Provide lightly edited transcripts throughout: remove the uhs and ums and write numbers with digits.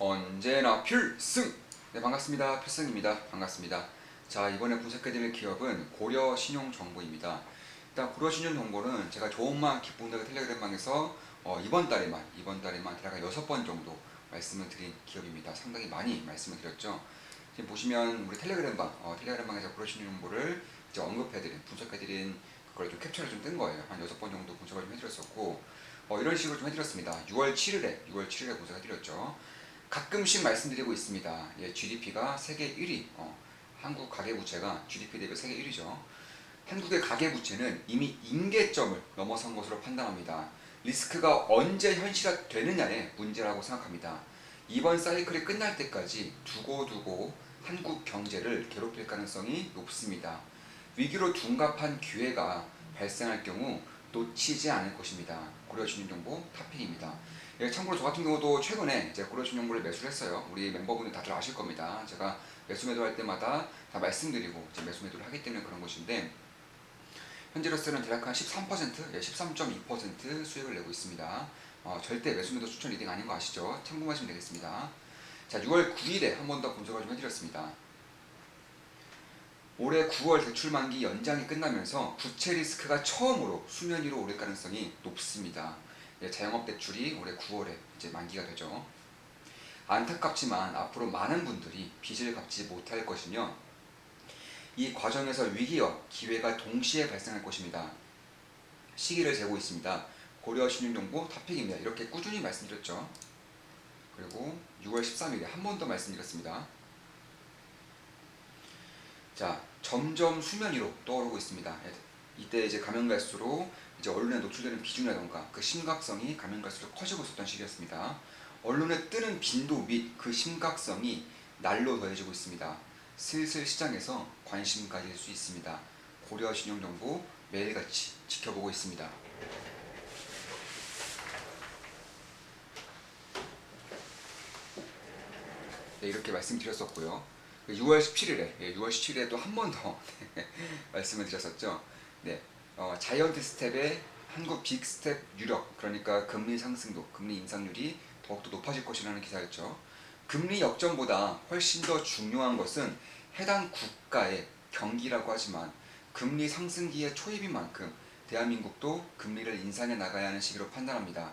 언제나 필승! 네, 반갑습니다. 필승입니다. 반갑습니다. 자, 이번에 분석해드릴 기업은 고려신용정보입니다. 일단 고려신용정보는 제가 좋은만 기쁨대가 텔레그램방에서 이번 달에만 대략 6번 정도 말씀을 드린 기업입니다. 상당히 많이 말씀을 드렸죠. 지금 보시면 우리 텔레그램방에서 고려신용정보를 이제 언급해드린, 분석해드린 그걸 좀 캡처를 좀 뜬 거예요. 한 6번 정도 분석을 좀 해드렸었고, 이런 식으로 좀 해드렸습니다. 6월 7일에 분석해드렸죠. 가끔씩 말씀드리고 있습니다. 예, GDP가 세계 1위, 한국 가계부채가 GDP 대비 세계 1위죠. 한국의 가계부채는 이미 임계점을 넘어선 것으로 판단합니다. 리스크가 언제 현실화되느냐의 문제라고 생각합니다. 이번 사이클이 끝날 때까지 두고두고 한국 경제를 괴롭힐 가능성이 높습니다. 위기로 둔갑한 기회가 발생할 경우 놓치지 않을 것입니다. 고려신용정보 탑픽입니다. 예, 참고로 저 같은 경우도 최근에 이제 고려신용정보를 매수를 했어요. 우리 멤버분들 다들 아실 겁니다. 제가 매수 매도할 때마다 다 말씀드리고 이제 매수 매도를 하기 때문에 그런 것인데, 현재로서는 대략 한 13%, 13.2% 수익을 내고 있습니다. 절대 매수 매도 추천 리딩 아닌 거 아시죠? 참고하시면 되겠습니다. 자, 6월 9일에 한 번 더 분석을 좀 해드렸습니다. 올해 9월 대출 만기 연장이 끝나면서 부채 리스크가 처음으로 수면 위로 오를 가능성이 높습니다. 예, 자영업 대출이 올해 9월에 이제 만기가 되죠. 안타깝지만 앞으로 많은 분들이 빚을 갚지 못할 것이며, 이 과정에서 위기와 기회가 동시에 발생할 것입니다. 시기를 재고 있습니다. 고려신용정보 탑픽입니다. 이렇게 꾸준히 말씀드렸죠. 그리고 6월 13일에 한 번 더 말씀드렸습니다. 자, 점점 수면 위로 떠오르고 있습니다. 이때 이제 가면 갈수록 이제 언론에 노출되는 비중이라던가 그 심각성이 가면 갈수록 커지고 있었던 시기였습니다. 언론에 뜨는 빈도 및 그 심각성이 날로 더해지고 있습니다. 슬슬 시장에서 관심 가질 수 있습니다. 고려신용정보 매일같이 지켜보고 있습니다. 네, 이렇게 말씀드렸었고요. 6월 17일에 또 한 번 더 말씀을 드렸었죠. 네, 자이언트 스텝의 한국 빅스텝 유력, 그러니까 금리 상승도, 금리 인상률이 더욱더 높아질 것이라는 기사였죠. 금리 역전보다 훨씬 더 중요한 것은 해당 국가의 경기라고 하지만, 금리 상승기의 초입인 만큼 대한민국도 금리를 인상해 나가야 하는 시기로 판단합니다.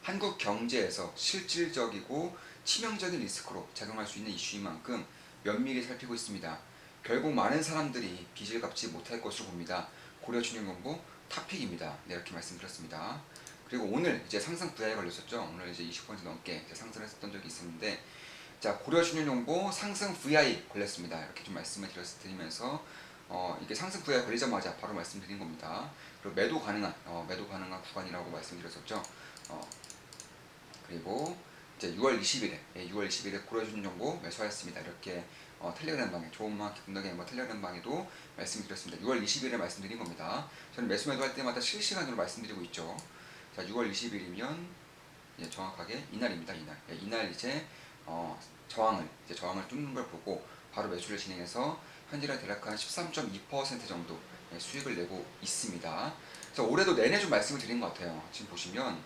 한국 경제에서 실질적이고 치명적인 리스크로 작용할 수 있는 이슈인 만큼 면밀히 살피고 있습니다. 결국 많은 사람들이 빚을 갚지 못할 것으로 봅니다. 고려신용정보 탑픽입니다. 네, 이렇게 말씀드렸습니다. 그리고 오늘 이제 상승 VI에 걸렸었죠. 오늘 이제 20% 넘게 이제 상승을 했었던 적이 있었는데, 자, 고려신용정보 상승 VI 걸렸습니다. 이렇게 좀 말씀을 드리면서 이게 상승 VI 걸리자마자 바로 말씀드린 겁니다. 그리고 매도 가능한 구간이라고 말씀드렸었죠. 그리고 이제 6월 20일에 고려신용정보 매수하였습니다. 이렇게 텔레그램방에 좋은마 기쁨나게 텔레그램방에도 말씀드렸습니다. 6월 20일에 말씀드린 겁니다. 저는 매수 매도할 때마다 실시간으로 말씀드리고 있죠. 자, 6월 20일이면 정확하게 이날입니다. 이날 이제 저항을 뚫는 걸 보고 바로 매수를 진행해서 현재는 대략 한 13.2% 정도 수익을 내고 있습니다. 그래서 올해도 내내 좀 말씀을 드린 것 같아요. 지금 보시면,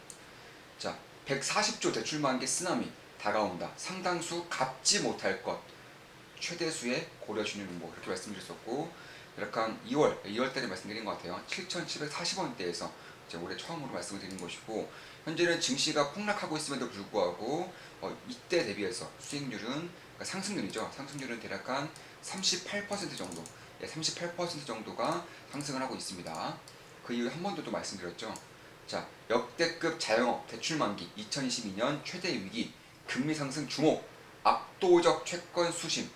자, 140조 대출 만기 쓰나미 다가온다. 상당수 갚지 못할 것. 최대수의 고려신용정보, 이렇게 말씀드렸었고, 약간 2월 달에 말씀드린 것 같아요. 7,740원대에서 이제 올해 처음으로 말씀을 드린 것이고, 현재는 증시가 폭락하고 있음에도 불구하고 이때 대비해서 수익률은, 그러니까 상승률은 대략 한 38% 정도, 38% 정도가 상승을 하고 있습니다. 그 이후에 한 번 더 또 말씀드렸죠. 자, 역대급 자영업 대출 만기 2022년 최대 위기, 금리 상승 주목, 압도적 채권 수심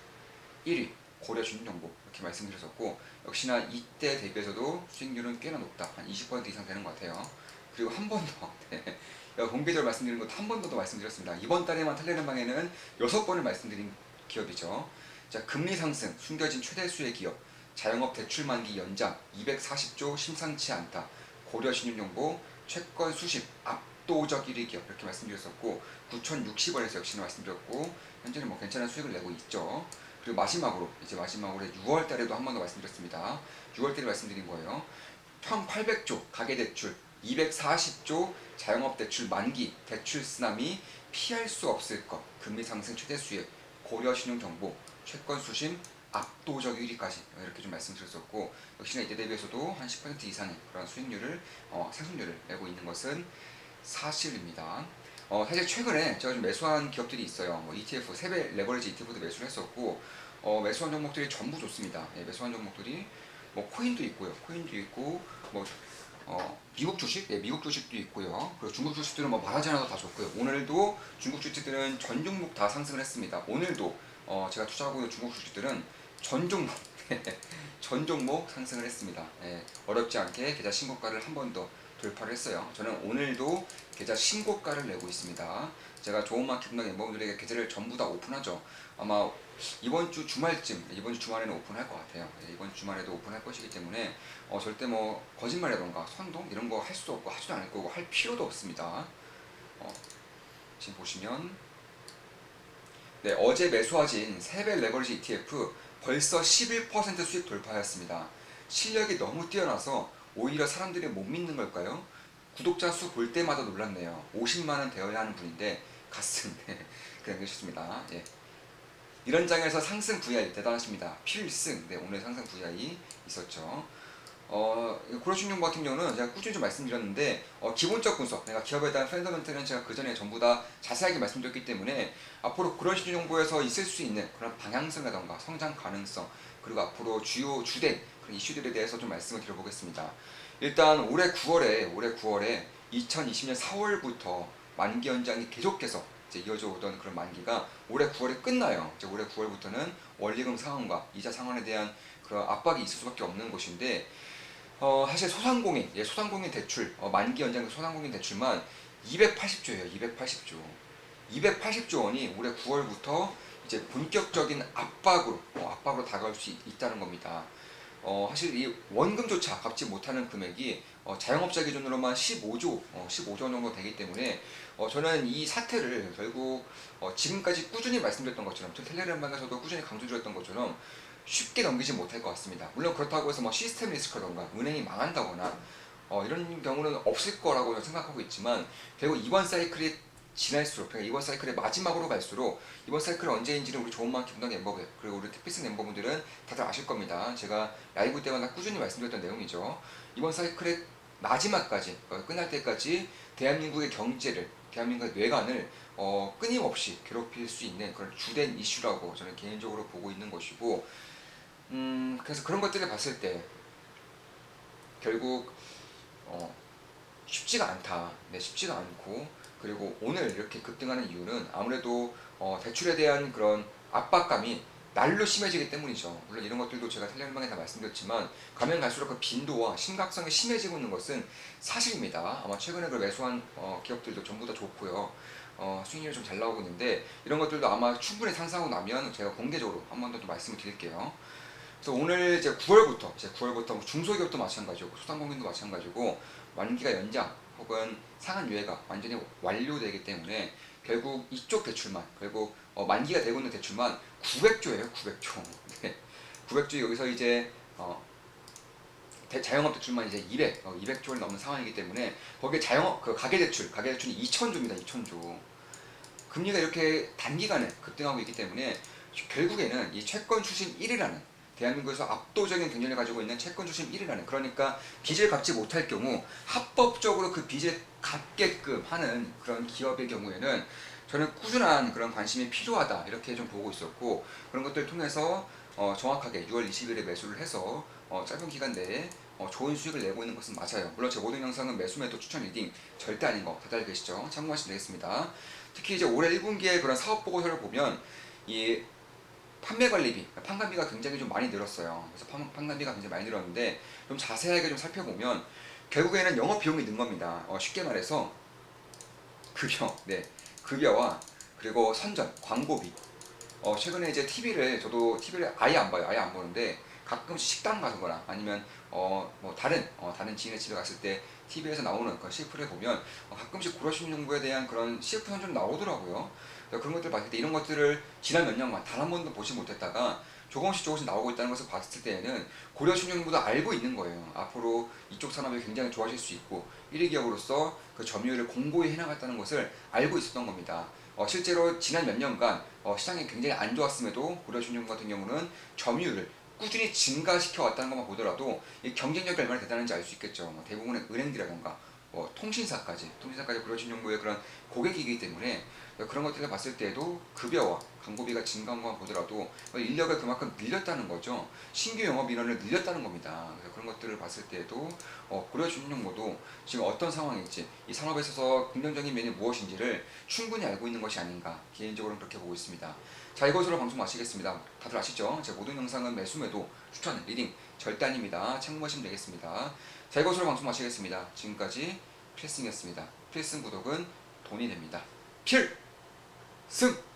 1위 고려신용정보, 이렇게 말씀드렸었고, 역시나 이때 대비해서도 수익률은 꽤나 높다. 한 20% 이상 되는 것 같아요. 그리고 한 번 더 공개적으로 말씀드린 것도 한 번 더 말씀드렸습니다. 이번 달에만 텔레그램방에는 6번을 말씀드린 기업이죠. 자, 금리 상승, 숨겨진 최대수의 기업, 자영업 대출 만기 연장 240조 심상치 않다. 고려신용정보 채권 수십 압도적 1위 기업, 이렇게 말씀드렸었고, 9,060원에서 역시나 말씀드렸고, 현재는 괜찮은 수익을 내고 있죠. 그리고 마지막으로 6월 달에도 한 번 더 말씀드렸습니다. 6월 달에 말씀드린 거예요. 1,800조 가계대출 240조 자영업 대출 만기, 대출 쓰나미, 피할 수 없을 것, 금리 상승 최대 수익, 고려 신용 정보, 채권 수심 압도적 1위까지 이렇게 좀 말씀드렸었고, 역시나 이때 대비해서도 한 10% 이상의 그런 수익률을 상승률을 내고 있는 것은 사실입니다. 사실 최근에 제가 좀 매수한 기업들이 있어요. 뭐 ETF, 세배 레버리지 ETF도 매수를 했었고, 매수한 종목들이 전부 좋습니다. 예, 매수한 종목들이 뭐 코인도 있고요. 코인도 있고, 뭐 미국 주식, 예, 미국 주식도 있고요. 그리고 중국 주식들은 뭐 말하지 않아도 다 좋고요. 오늘도 중국 주식들은 전 종목 다 상승을 했습니다. 오늘도 제가 투자하고 있는 중국 주식들은 전 종목 전 종목 상승을 했습니다. 예, 어렵지 않게 계좌 신고가를 한 번 더 돌파를 했어요. 저는 오늘도 계좌 신고가를 내고 있습니다. 제가 좋은 마켓 분당 멤버분들에게 계좌를 전부 다 오픈하죠. 아마 이번 주 주말쯤, 이번 주 주말에는 오픈할 것 같아요. 예, 이번 주 주말에도 오픈할 것이기 때문에 절대 뭐 거짓말이라던가 선동 이런 거 할 수도 없고 하지도 않을 거고 할 필요도 없습니다. 지금 보시면 네, 어제 매수하신 세벨 레버리지 ETF 벌써 11% 수익 돌파하였습니다. 실력이 너무 뛰어나서 오히려 사람들이 못 믿는 걸까요? 구독자 수 볼 때마다 놀랐네요. 50만 원 되어야 하는 분인데 가슴 그냥 계셨습니다. 예. 이런 장에서 상승 VI 대단하십니다. 필승. 네, 오늘 상승 VI 있었죠. 고려신용 같은 경우는 제가 꾸준히 좀 말씀드렸는데 기본적 분석, 내가 기업에 대한 펀더멘트는 제가 그 전에 전부 다 자세하게 말씀드렸기 때문에 앞으로 고려신용 정보에서 있을 수 있는 그런 방향성이라던가 성장 가능성, 그리고 앞으로 주요 주된 그런 이슈들에 대해서 좀 말씀을 드려보겠습니다. 일단 올해 9월에 2020년 4월부터 만기 연장이 계속해서 이제 이어져 오던 그런 만기가 올해 9월에 끝나요. 이제 올해 9월부터는 원리금 상환과 이자 상환에 대한 그런 압박이 있을 수밖에 없는 것인데 사실 소상공인 대출, 만기 연장 소상공인 대출만 280조예요. 280조 원이 올해 9월부터 이제 본격적인 압박으로 다가올 수 있다는 겁니다. 사실 이 원금조차 갚지 못하는 금액이 자영업자 기준으로만 15조 원 정도 되기 때문에 저는 이 사태를 결국 지금까지 꾸준히 말씀드렸던 것처럼 텔레그램방에서도 꾸준히 강조드렸던 것처럼 쉽게 넘기지 못할 것 같습니다. 물론 그렇다고 해서 뭐 시스템 리스크라던가 은행이 망한다거나 이런 경우는 없을 거라고 생각하고 있지만 결국 이번 사이클이 지날수록, 그러니까 이번 사이클의 마지막으로 갈수록 이번 사이클이 언제인지는 우리 좋은 마켓 분당 멤버들 그리고 우리 특비스 멤버분들은 다들 아실 겁니다. 제가 라이브 때마다 꾸준히 말씀드렸던 내용이죠. 이번 사이클의 마지막까지 끝날 때까지 대한민국의 경제를, 대한민국의 뇌관을 끊임없이 괴롭힐 수 있는 그런 주된 이슈라고 저는 개인적으로 보고 있는 것이고, 그래서 그런 것들을 봤을 때 결국 쉽지가 않다. 네, 쉽지가 않고, 그리고 오늘 이렇게 급등하는 이유는 아무래도 대출에 대한 그런 압박감이 날로 심해지기 때문이죠. 물론 이런 것들도 제가 텔레그램방에 다 말씀드렸지만 가면 갈수록 그 빈도와 심각성이 심해지고 있는 것은 사실입니다. 아마 최근에 그 매수한 기업들도 전부 다 좋고요. 수익률이 좀 잘 나오고 있는데 이런 것들도 아마 충분히 상승하고 나면 제가 공개적으로 한 번 더 말씀을 드릴게요. 그래서 오늘 이제 9월부터 중소기업도 마찬가지고 소상공인도 마찬가지고 만기가 연장 혹은 상한 유예가 완전히 완료되기 때문에 결국 이쪽 대출만, 결국 만기가 되고 있는 대출만 900조예요. 900조. 네. 900조 여기서 이제 자영업 대출만 이제 200조를 넘는 상황이기 때문에 거기에 자영업 그 가계대출이 2,000조입니다. 2,000조. 금리가 이렇게 단기간에 급등하고 있기 때문에 결국에는 이 채권 추심 1위라는, 대한민국에서 압도적인 경쟁을 가지고 있는 채권 추심 1위라는, 그러니까 빚을 갚지 못할 경우 합법적으로 그 빚을 갚게끔 하는 그런 기업의 경우에는 저는 꾸준한 그런 관심이 필요하다 이렇게 좀 보고 있었고, 그런 것들을 통해서 정확하게 6월 20일에 매수를 해서 짧은 기간 내에 좋은 수익을 내고 있는 것은 맞아요. 물론 제 모든 영상은 매수 매도 추천 리딩 절대 아닌 거 다들 알고 계시죠? 참고하시면 되겠습니다. 특히 이제 올해 1분기에 그런 사업 보고서를 보면 이 판매 관리비, 판관비가 굉장히 좀 많이 늘었어요. 그래서 판관비가 굉장히 많이 늘었는데 좀 자세하게 좀 살펴보면 결국에는 영업 비용이 는 겁니다. 쉽게 말해서 네, 급여와 그리고 선전, 광고비. 최근에 이제 저도 TV를 아예 안 봐요. 아예 안 보는데 가끔씩 식당 가거나 아니면 뭐 다른 지인의 집에 갔을 때 TV에서 나오는 그 CF를 보면 가끔씩 고려신용부에 대한 그런 CF 선전 나오더라고요. 그런 것들 봤을 때 이런 것들을 지난 몇 년간 단 한 번도 보지 못했다가 조금씩 나오고 있다는 것을 봤을 때에는 고려신용부도 알고 있는 거예요. 앞으로 이쪽 산업이 굉장히 좋아질 수 있고 1위 기업으로서 그 점유율을 공고히 해나갔다는 것을 알고 있었던 겁니다. 실제로 지난 몇 년간 시장이 굉장히 안 좋았음에도 고려증권부 같은 경우는 점유율을 꾸준히 증가시켜 왔다는 것만 보더라도 이 경쟁력이 얼마나 대단한지 알 수 있겠죠. 대부분의 은행들이라던가 통신사까지 고려신용부의 그런 고객이기 때문에 그런 것들을 봤을 때에도 급여와 광고비가 증가한 것만 보더라도 인력을 그만큼 늘렸다는 거죠. 신규 영업 인원을 늘렸다는 겁니다. 그래서 그런 것들을 봤을 때에도 고려신용부도 지금 어떤 상황일지 이 산업에 있어서 긍정적인 면이 무엇인지를 충분히 알고 있는 것이 아닌가 개인적으로는 그렇게 보고 있습니다. 자, 이것으로 방송 마치겠습니다. 다들 아시죠? 제 모든 영상은 매수 매도 추천 리딩 절대 아닙니다. 참고하시면 되겠습니다. 자, 이것으로 방송 마치겠습니다. 지금까지 필승이었습니다. 필승 구독은 돈이 됩니다. 필승!